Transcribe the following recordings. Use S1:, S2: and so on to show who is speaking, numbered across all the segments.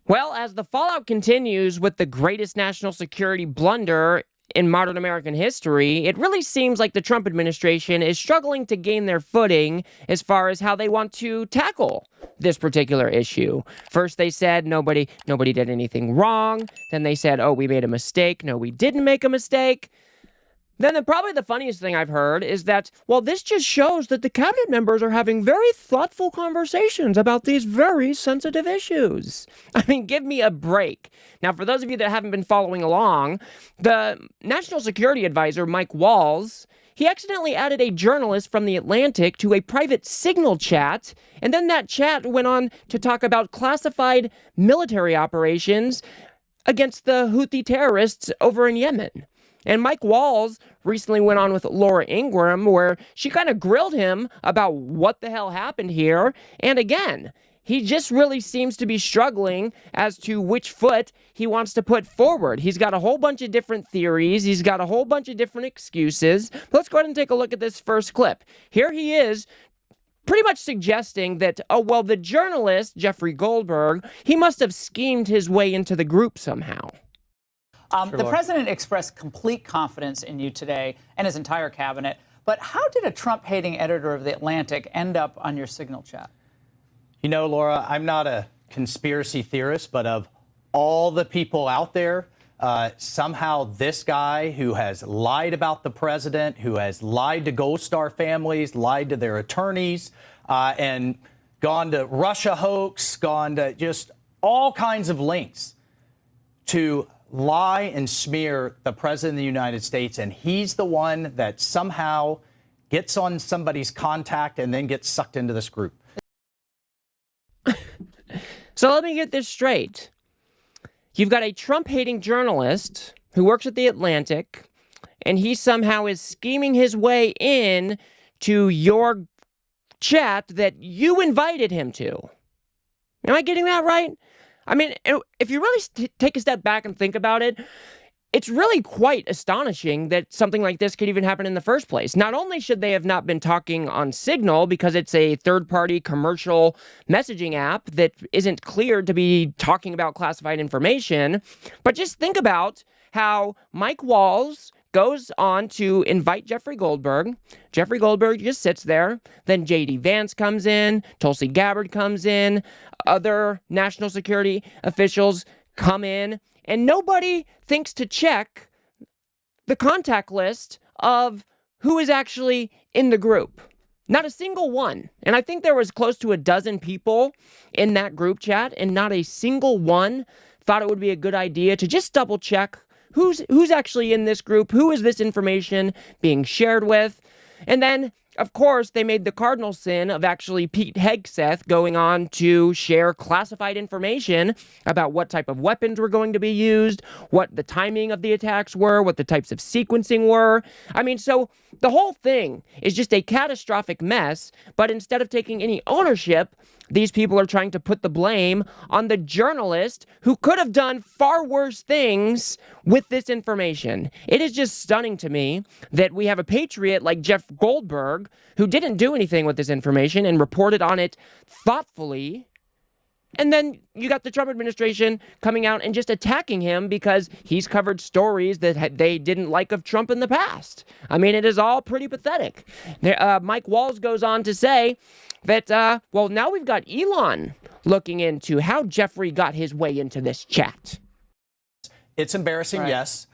S1: Well, as the fallout continues with the greatest national security blunder in modern American history, it really seems like the Trump administration is struggling to gain their footing as far as how they want to tackle this particular issue. First, they said nobody did anything wrong. Then they said, oh, we made a mistake. No, we didn't make a mistake. Then probably the funniest thing I've heard is that, well, this just shows that the cabinet members are having very thoughtful conversations about these very sensitive issues. I mean, give me a break. Now, for those of you that haven't been following along, the National Security Advisor, Mike Waltz, he accidentally added a journalist from The Atlantic to a private Signal chat, and then that chat went on to talk about classified military operations against the Houthi terrorists over in Yemen. And Mike Waltz recently went on with Laura Ingraham, where she kind of grilled him about what the hell happened here. And again, he just really seems to be struggling as to which foot he wants to put forward. He's got a whole bunch of different theories. He's got a whole bunch of different excuses. Let's go ahead and take a look at this first clip. Here he is, pretty much suggesting that, oh, well, the journalist, Jeffrey Goldberg, he must have schemed his way into the group somehow.
S2: The president expressed complete confidence in you today and his entire cabinet. But how did a Trump-hating editor of The Atlantic end up on your Signal chat?
S3: You know, Laura, I'm not a conspiracy theorist, but of all the people out there, somehow this guy who has lied about the president, who has lied to Gold Star families, lied to their attorneys, and gone to Russia hoax, gone to just all kinds of links to lie and smear the president of the United States, and he's the one that somehow gets on somebody's contact and then gets sucked into this group.
S1: So let me get this straight. You've got a Trump-hating journalist who works at The Atlantic, and he somehow is scheming his way in to your chat that you invited him to. Am I getting that right? I mean, if you really take a step back and think about it, it's really quite astonishing that something like this could even happen in the first place. Not only should they have not been talking on Signal because it's a third-party commercial messaging app that isn't cleared to be talking about classified information, but just think about how Mike Waltz goes on to invite Jeffrey Goldberg. Jeffrey Goldberg just sits there. Then J.D. Vance comes in. Tulsi Gabbard comes in. Other national security officials come in. And nobody thinks to check the contact list of who is actually in the group. Not a single one. And I think there was close to a dozen people in that group chat, and not a single one thought it would be a good idea to just double check who's actually in this group, who is this information being shared with. And then, of course, they made the cardinal sin of actually Pete Hegseth going on to share classified information about what type of weapons were going to be used, what the timing of the attacks were, what the types of sequencing were. I mean, so the whole thing is just a catastrophic mess, but instead of taking any ownership, these people are trying to put the blame on the journalist who could have done far worse things with this information. It is just stunning to me that we have a patriot like Jeff Goldberg who didn't do anything with this information and reported on it thoughtfully. And then you got the Trump administration coming out and just attacking him because he's covered stories that they didn't like of Trump in the past. I mean, it is all pretty pathetic. Mike Waltz goes on to say that, well, now we've got Elon looking into how Jeffrey got his way into this chat.
S3: It's embarrassing,
S2: Right.
S3: yes.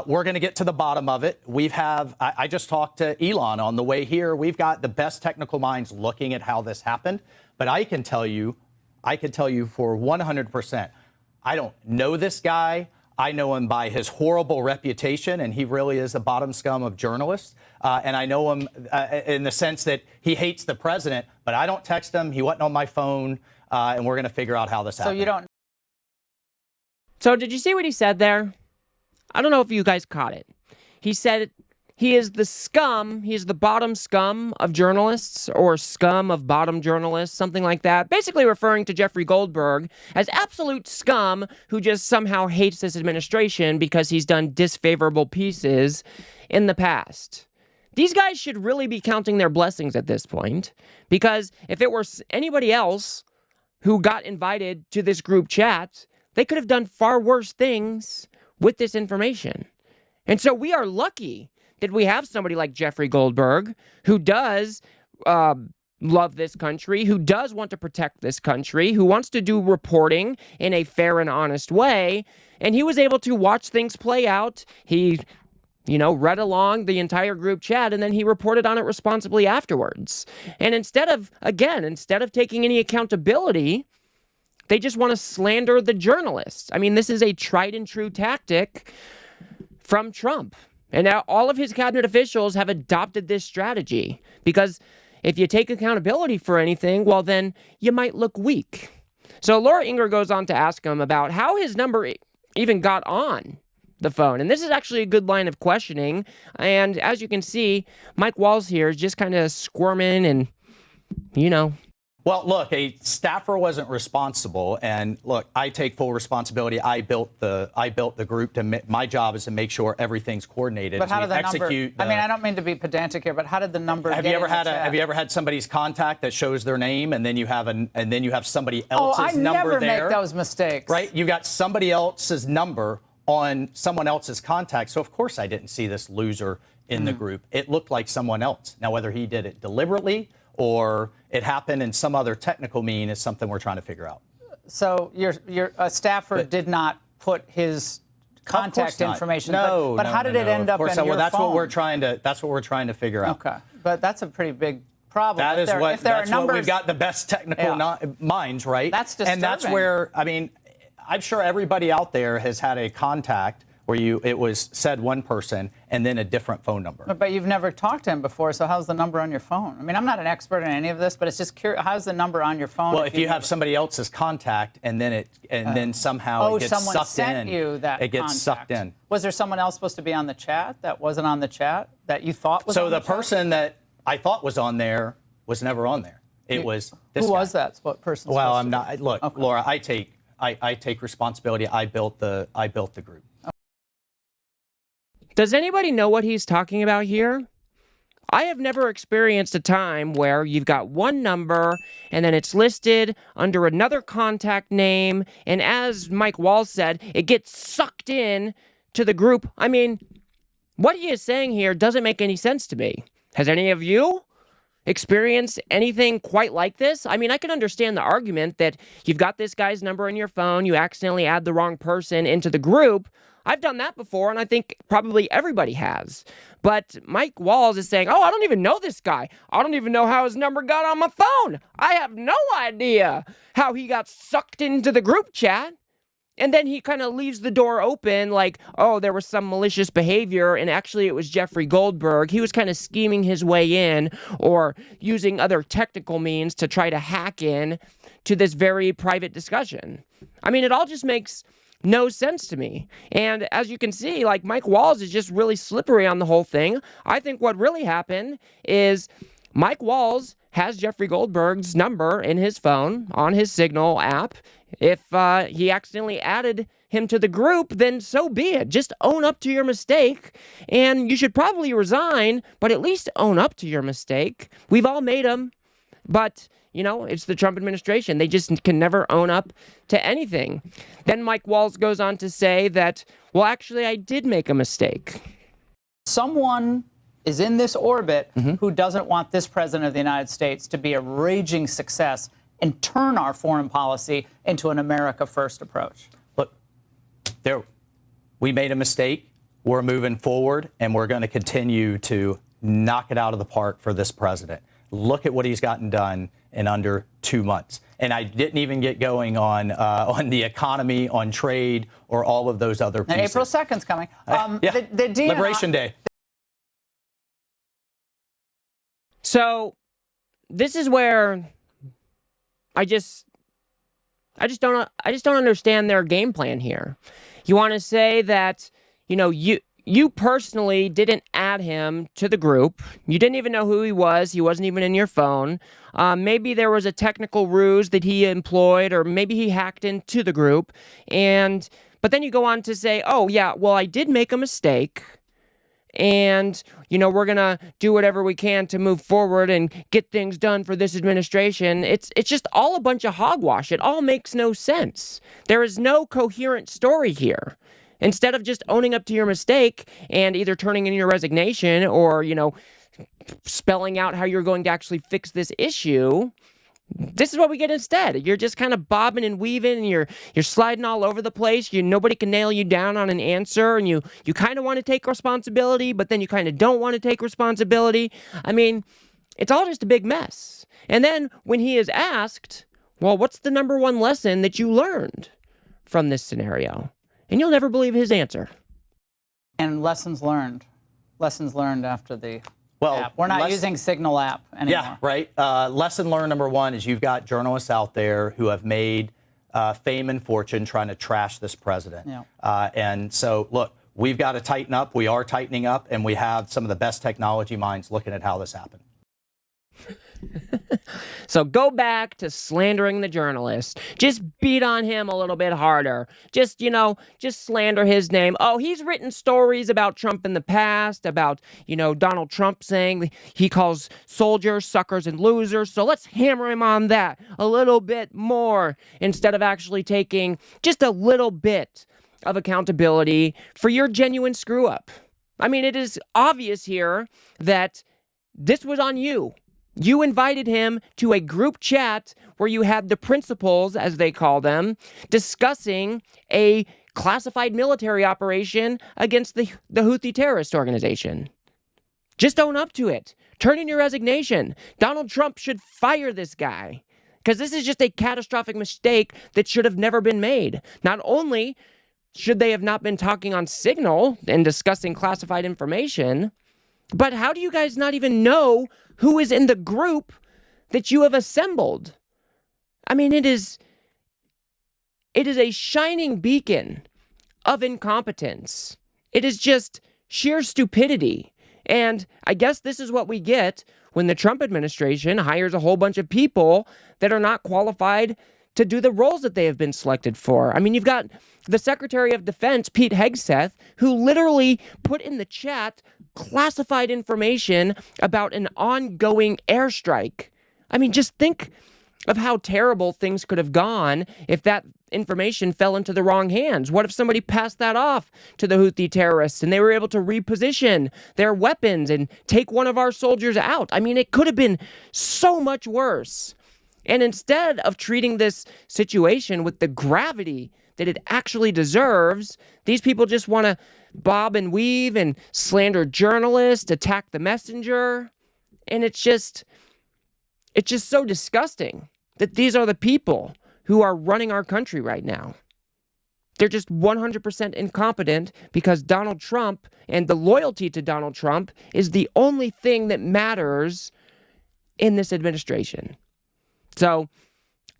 S3: We're going to get to the bottom of it. I just talked to Elon on the way here. We've got the best technical minds looking at how this happened. But I can tell you for 100%, I don't know this guy. I know him by his horrible reputation, and he really is the bottom scum of journalists. And I know him in the sense that he hates the president, but I don't text him. He wasn't on my phone, and we're going to figure out how this happened.
S2: So you don't.
S1: So did you see what he said there? I don't know if you guys caught it. He said he is the scum, he is the bottom scum of journalists, or scum of bottom journalists, something like that. Basically referring to Jeffrey Goldberg as absolute scum who just somehow hates this administration because he's done disfavorable pieces in the past. These guys should really be counting their blessings at this point, because if it were anybody else who got invited to this group chat, They could have done far worse things with this information. And so we are lucky that we have somebody like Jeffrey Goldberg who does love this country, who does want to protect this country, who wants to do reporting in a fair and honest way. And he was able to watch things play out. He, read along the entire group chat, and then he reported on it responsibly afterwards. And instead of taking any accountability, they just want to slander the journalists. I mean, this is a tried and true tactic from Trump. And now all of his cabinet officials have adopted this strategy because if you take accountability for anything, well, then you might look weak. So Laura Ingrah goes on to ask him about how his number even got on the phone. And this is actually a good line of questioning. And as you can see, Mike Waltz here is just kind of squirming and,
S3: Well, look, a staffer wasn't responsible, and look, I take full responsibility. I built the group. My job is to make sure everything's coordinated.
S2: But how did the
S3: execute
S2: number? I don't mean to be pedantic here, but how did the number?
S3: Have you ever had somebody's contact that shows their name, and then you have somebody else's number there?
S2: I never make those mistakes.
S3: Right? You got somebody else's number on someone else's contact. So of course I didn't see this loser in the group. It looked like someone else. Now whether he did it deliberately or it happened in some other technical mean is something we're trying to figure out.
S2: So your staffer did not put his contact information.
S3: No,
S2: but how did it end up in your
S3: that's
S2: phone?
S3: That's what we're trying to figure out.
S2: Okay, but that's a pretty big problem.
S3: That's what we've got the best technical minds, right?
S2: That's disturbing.
S3: And that's where I'm sure everybody out there has had a contact where it was said one person and then a different phone number.
S2: But you've never talked to him before, so how's the number on your phone? I mean, I'm not an expert in any of this, but it's just curious. How's the number on your phone?
S3: Well, if you have somebody else's contact and then somehow it gets
S2: someone
S3: sucked
S2: sent
S3: in,
S2: you that
S3: it gets
S2: contact.
S3: sucked in.
S2: Was there someone else supposed to be on the chat that wasn't on the chat that you thought was?
S3: So the person that I thought was on there was never on there. It was this
S2: Who
S3: guy.
S2: was that? What person?
S3: Well, I'm not. Look, okay. Laura, I take responsibility. I built the group.
S1: Does anybody know what he's talking about here? I have never experienced a time where you've got one number and then it's listed under another contact name, and as Mike Waltz said, it gets sucked in to the group. I mean, what he is saying here doesn't make any sense to me. Has any of you experienced anything quite like this? I mean, I can understand the argument that you've got this guy's number in your phone, you accidentally add the wrong person into the group. I've done that before, and I think probably everybody has. But Mike Waltz is saying, I don't even know this guy. I don't even know how his number got on my phone. I have no idea how he got sucked into the group chat. And then he kind of leaves the door open like, there was some malicious behavior, and actually it was Jeffrey Goldberg. He was kind of scheming his way in or using other technical means to try to hack in to this very private discussion. I mean, it all just makes no sense to me. And as you can see, like, Mike Waltz is just really slippery on the whole thing. I think what really happened is Mike Waltz has Jeffrey Goldberg's number in his phone on his Signal app. If he accidentally added him to the group, then so be it. Just own up to your mistake, and you should probably resign, but at least own up to your mistake. We've all made them, but it's the Trump administration. They just can never own up to anything. Then Mike Waltz goes on to say that, well, actually, I did make a mistake.
S2: Someone is in this orbit who doesn't want this president of the United States to be a raging success and turn our foreign policy into an America First approach.
S3: Look, we made a mistake. We're moving forward, and we're going to continue to knock it out of the park for this president. Look at what he's gotten done in under 2 months. And I didn't even get going on the economy, on trade, or all of those other pieces.
S2: And April 2nd's coming.
S3: The Liberation Day.
S1: So this is where I just don't understand their game plan here. You want to say that, you personally didn't add him to the group. You didn't even know who he was. He wasn't even in your phone. Maybe there was a technical ruse that he employed, or maybe he hacked into the group. But then you go on to say, I did make a mistake. and, we're going to do whatever we can to move forward and get things done for this administration. It's just all a bunch of hogwash. It all makes no sense. There is no coherent story here. Instead of just owning up to your mistake and either turning in your resignation or, spelling out how you're going to actually fix this issue, this is what we get instead. You're just kind of bobbing and weaving, and you're sliding all over the place. Nobody can nail you down on an answer, and you kind of want to take responsibility, but then you kind of don't want to take responsibility. I mean, it's all just a big mess. And then when he is asked, well, what's the number one lesson that you learned from this scenario? And you'll never believe his answer.
S2: And lessons learned after the app. We're not using Signal app anymore.
S3: Yeah, right. Lesson learned number one is you've got journalists out there who have made fame and fortune trying to trash this president.
S2: Yeah.
S3: And so, look, we've got to tighten up. We are tightening up, and we have some of the best technology minds looking at how this happened.
S1: So go back to slandering the journalist. Just beat on him a little bit harder. Just slander his name. Oh, he's written stories about Trump in the past, about, Donald Trump saying he calls soldiers suckers and losers. So let's hammer him on that a little bit more instead of actually taking just a little bit of accountability for your genuine screw up. I mean, it is obvious here that this was on you. You invited him to a group chat where you had the principals, as they call them, discussing a classified military operation against the Houthi terrorist organization. Just own up to it. Turn in your resignation. Donald Trump should fire this guy, because this is just a catastrophic mistake that should have never been made. Not only should they have not been talking on Signal and discussing classified information, but how do you guys not even know who is in the group that you have assembled? I mean, it is a shining beacon of incompetence. It is just sheer stupidity. And I guess this is what we get when the Trump administration hires a whole bunch of people that are not qualified to do the roles that they have been selected for. I mean, you've got the Secretary of Defense, Pete Hegseth, who literally put in the chat classified information about an ongoing airstrike. I mean, just think of how terrible things could have gone if that information fell into the wrong hands. What if somebody passed that off to the Houthi terrorists and they were able to reposition their weapons and take one of our soldiers out? I mean, it could have been so much worse. And instead of treating this situation with the gravity that it actually deserves, these people just want to bob and weave and slander journalists, attack the messenger. And it's just so disgusting that these are the people who are running our country right now. They're just 100% incompetent because Donald Trump and the loyalty to Donald Trump is the only thing that matters in this administration. So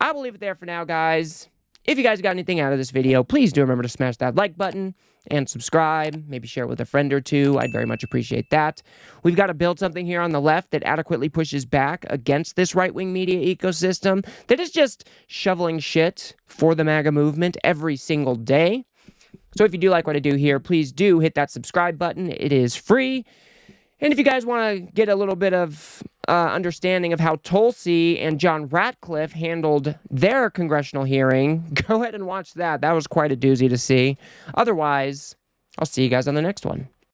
S1: I will leave it there for now, guys. If you guys got anything out of this video, please do remember to smash that like button and subscribe. Maybe share it with a friend or two. I'd very much appreciate that. We've got to build something here on the left that adequately pushes back against this right-wing media ecosystem that is just shoveling shit for the MAGA movement every single day. So if you do like what I do here, please do hit that subscribe button. It is free. And if you guys want to get a little bit of understanding of how Tulsi and John Ratcliffe handled their congressional hearing, go ahead and watch that. That was quite a doozy to see. Otherwise, I'll see you guys on the next one.